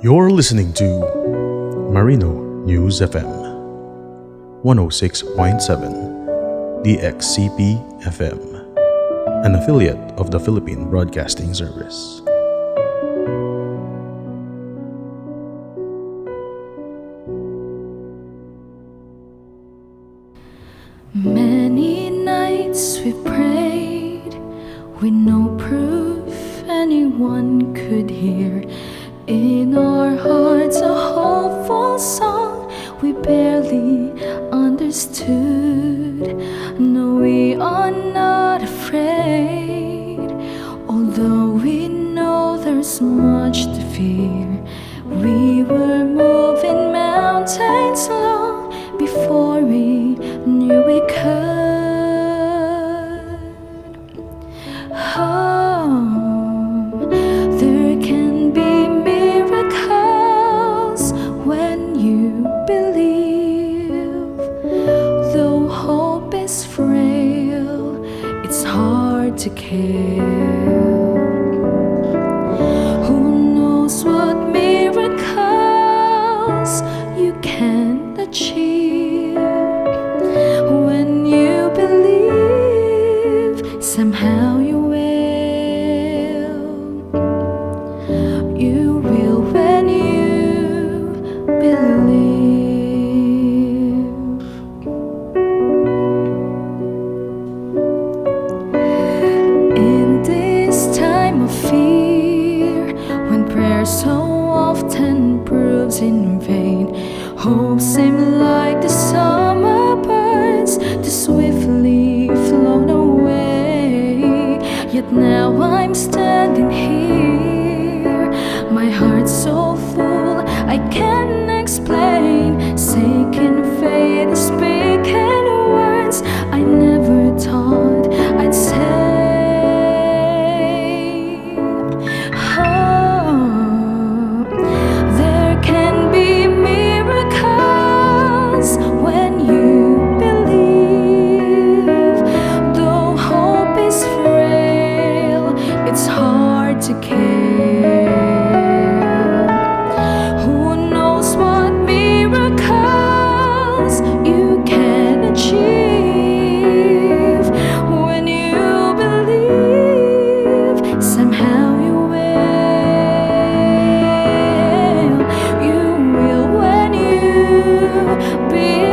You're listening to Marino News FM 106.7 DXCP FM, an affiliate of the Philippine Broadcasting Service. Many nights we prayed with no proof anyone could hear. In our hearts a hopeful song we barely understood. No, we are not afraid, although we know there's much to fear. We were moving mountains long before we knew we could. Oh, there can be miracles when you believe. Though hope is frail, it's hard to kill. Who knows what miracles you can achieve? When you believe, somehow you will. You will when you believe. In this time of fear, when prayer so often proves in vain, hope seems like the summer birds too swiftly flown away. Yet now I'm standing here, my heart's so full I can't explain. Sinking faith is speaking words I never thought I'd say. Oh, there can be miracles when you believe. Though hope is frail, it's hard to kill. Who knows what miracles you can achieve? When you believe, somehow you will. You will when you believe.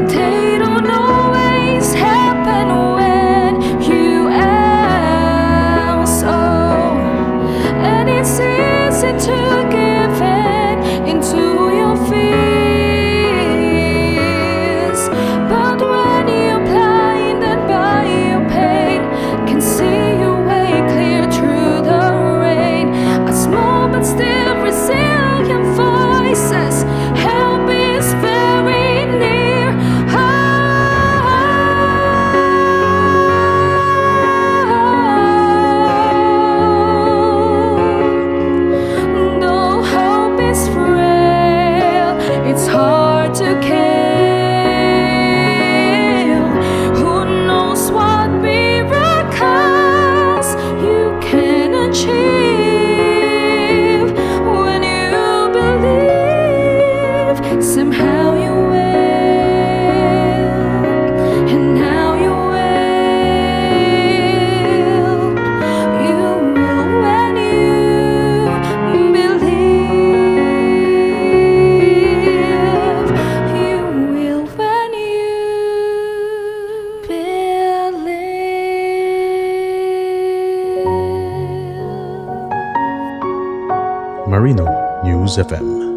They don't always happen when you ask. Oh, and it's easy to give in into your fears. But when you're blinded by your pain, can see your way clear through the rain. A small but still resilient voices, help is very near. Though hope is frail, it's hard to kill. Who knows what miracles you can achieve? When you believe, somehow you will. And now you will. You will when you believe. You will when you believe. Marino News FM